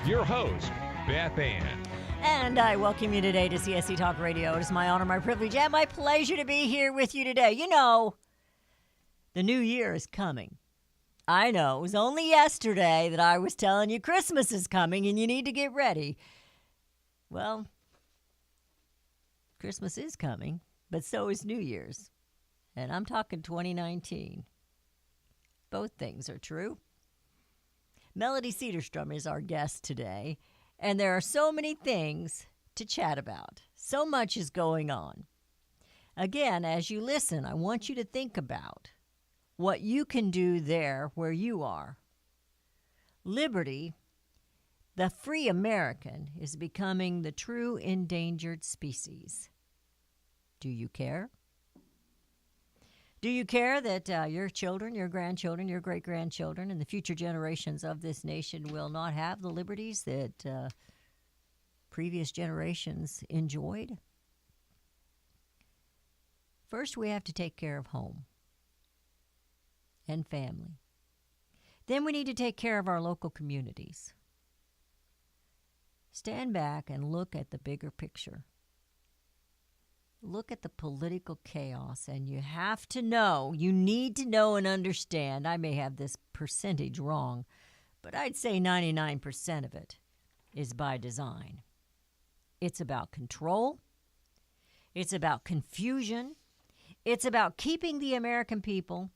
your host, Beth Ann. And I welcome you today to CSC Talk Radio. It is my honor, my privilege, and my pleasure to be here with you today. You know, the new year is coming. I know, it was only yesterday that I was telling you Christmas is coming and you need to get ready. Well, Christmas is coming, but so is New Year's. And I'm talking 2019. Both things are true. Melody Cedarstrom is our guest today, and there are so many things to chat about. So much is going on. Again, as you listen, I want you to think about what you can do there where you are. Liberty, the free American, is becoming the true endangered species. Do you care? Do you care that your children, your grandchildren, your great-grandchildren, and the future generations of this nation will not have the liberties that previous generations enjoyed? First, we have to take care of home and family. Then we need to take care of our local communities. Stand back and look at the bigger picture. Look at the political chaos, and you have to know, you need to know and understand. I may have this percentage wrong, but I'd say 99% of it is by design. It's about control. It's about confusion. It's about keeping the American people,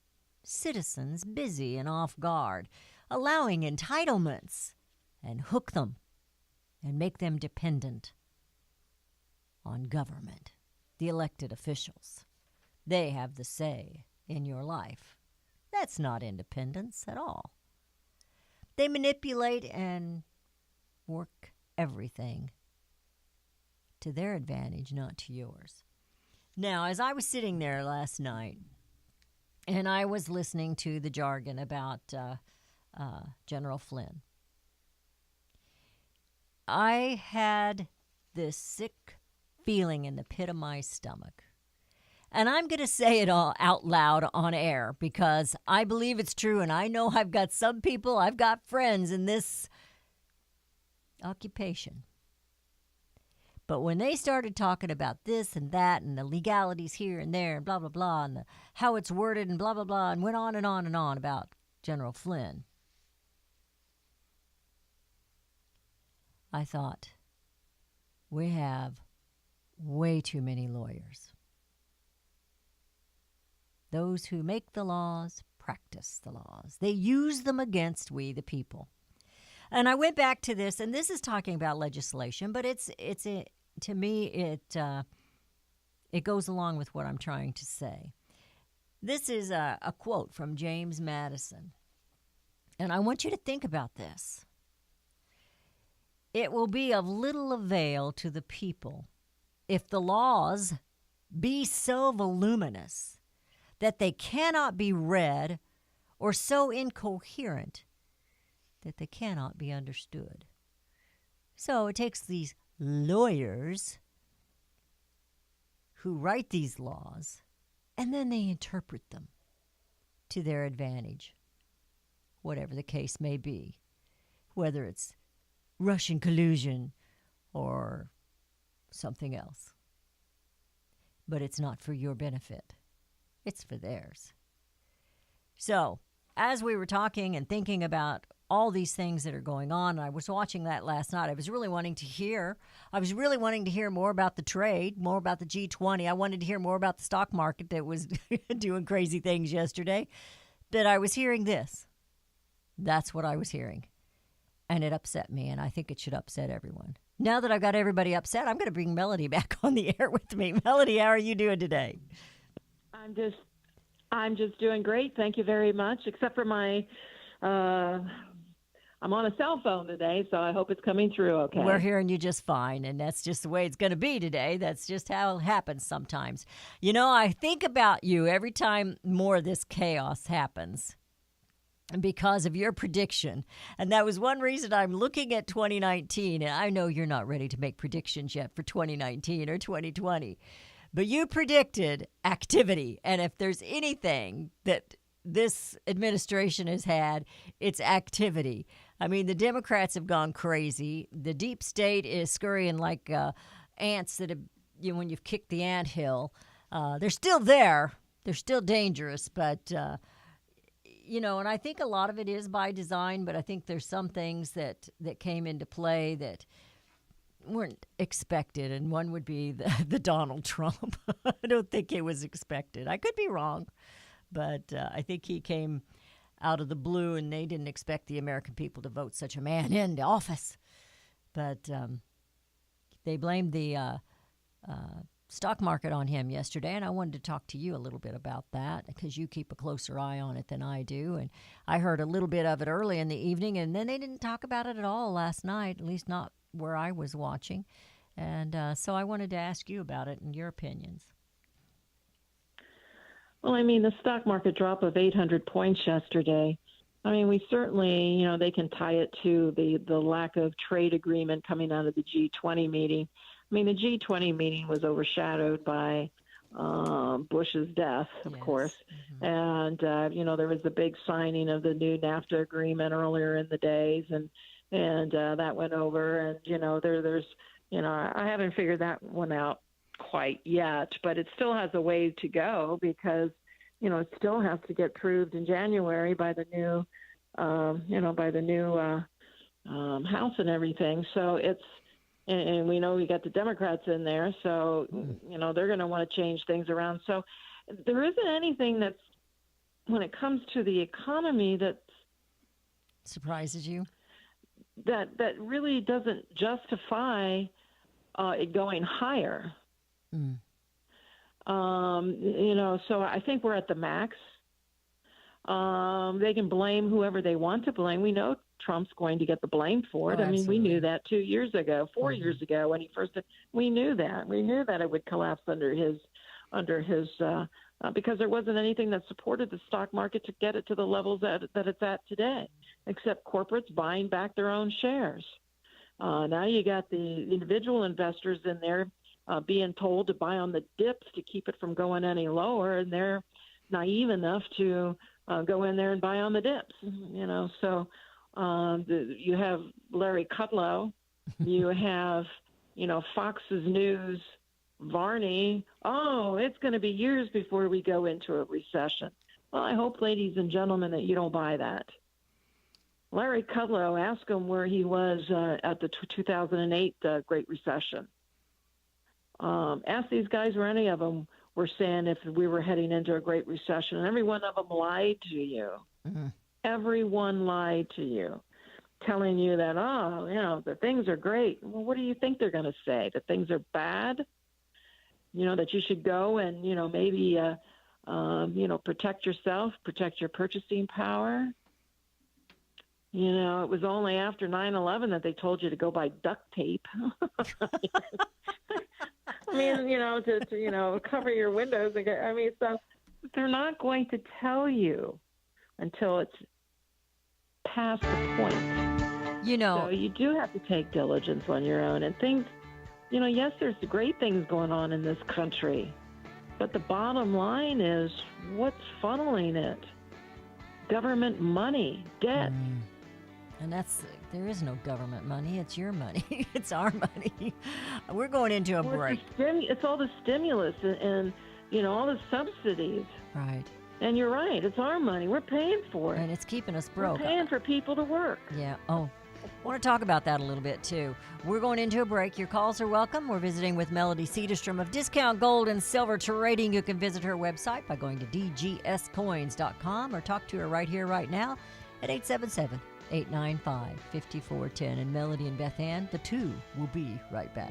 citizens, busy and off guard, allowing entitlements and hook them and make them dependent on government. The elected officials. They have the say in your life. That's not independence at all. They manipulate and work everything to their advantage, not to yours. Now, as I was sitting there last night, and I was listening to the jargon about General Flynn, I had this sick feeling in the pit of my stomach. And I'm going to say it all out loud on air because I believe it's true, and I know I've got some people, I've got friends in this occupation. But when they started talking about this and that and the legalities here and there and blah, blah, blah, and how it's worded and blah, blah, blah, and went on and on and on about General Flynn, I thought, we have way too many lawyers. Those who make the laws practice the laws. They use them against we, the people. And I went back to this, and this is talking about legislation, but to me, it goes along with what I'm trying to say. This is a quote from James Madison, and I want you to think about this. It will be of little avail to the people if the laws be so voluminous that they cannot be read, or so incoherent that they cannot be understood. So it takes these lawyers who write these laws, and then they interpret them to their advantage, whatever the case may be, whether it's Russian collusion or something else. But it's not for your benefit. It's for theirs. So, as we were talking and thinking about all these things that are going on, I was watching that last night. I was really wanting to hear more about the trade, more about the G20. I wanted to hear more about the stock market that was doing crazy things yesterday. But I was hearing this. That's what I was hearing. And it upset me, and I think it should upset everyone. Now that I've got everybody upset, I'm going to bring Melody back on the air with me. Melody, how are you doing today? I'm just doing great. Thank you very much. Except for my, I'm on a cell phone today, so I hope it's coming through okay. We're hearing you just fine, and that's just the way it's going to be today. That's just how it happens sometimes. You know, I think about you every time more of this chaos happens. Because of your prediction. And that was one reason I'm looking at 2019. And I know you're not ready to make predictions yet for 2019 or 2020. But you predicted activity. And if there's anything that this administration has had, it's activity. I mean, the Democrats have gone crazy. The deep state is scurrying like ants that have, when you've kicked the anthill. They're still there. They're still dangerous, but and I think a lot of it is by design. But I think there's some things that came into play that weren't expected, and one would be the Donald Trump. I don't think it was expected. I could be wrong, but I think he came out of the blue, and they didn't expect the American people to vote such a man into office. But they blamed the stock market on him yesterday, and I wanted to talk to you a little bit about that because you keep a closer eye on it than I do. And I heard a little bit of it early in the evening, and then they didn't talk about it at all last night, at least not where I was watching. And so I wanted to ask you about it and your opinions. Well, I mean, the stock market drop of 800 points yesterday, I mean, we certainly, they can tie it to the lack of trade agreement coming out of the G20 meeting. I mean, the G20 meeting was overshadowed by Bush's death, of course. Mm-hmm. And, there was the big signing of the new NAFTA agreement earlier in the days, and that went over. And, there's, I haven't figured that one out quite yet, but it still has a way to go because, it still has to get proved in January by the new, House and everything. So and we know we got the Democrats in there, so, they're going to want to change things around. So there isn't anything that's, when it comes to the economy, that surprises you, that really doesn't justify it going higher. Mm. So I think we're at the max. They can blame whoever they want to blame. We know Trump's going to get the blame for it. I mean, we knew that 2 years ago, 4 years ago when he first. We knew that. We knew that it would collapse under his, because there wasn't anything that supported the stock market to get it to the levels that it's at today, except corporates buying back their own shares. Now you got the individual investors in there being told to buy on the dips to keep it from going any lower, and they're naive enough to go in there and buy on the dips. So you have Larry Kudlow, you have Fox's News, Varney. Oh, it's going to be years before we go into a recession. Well, I hope, ladies and gentlemen, that you don't buy that. Larry Kudlow, ask him where he was at the 2008 Great Recession. Ask these guys where any of them were saying if we were heading into a Great Recession. And every one of them lied to you. Mm-hmm. Everyone lied to you, telling you that, the things are great. Well, what do you think they're going to say? That things are bad? That you should go and, maybe, protect yourself, protect your purchasing power. It was only after 9/11 that they told you to go buy duct tape. I mean, to cover your windows. So they're not going to tell you until it's past the point. So you do have to take diligence on your own. And things, yes, there's great things going on in this country. But the bottom line is what's funneling it? Government money, debt. And there is no government money. It's your money. It's our money. We're going into a break. It's all the stimulus and all the subsidies. Right. And you're right. It's our money. We're paying for it. And it's keeping us broke. We're paying for people to work. Yeah. Oh, I want to talk about that a little bit, too. We're going into a break. Your calls are welcome. We're visiting with Melody Cedarstrom of Discount Gold and Silver Trading. You can visit her website by going to dgscoins.com or talk to her right here, right now at 877-895-5410. And Melody and Beth Ann, the two will be right back.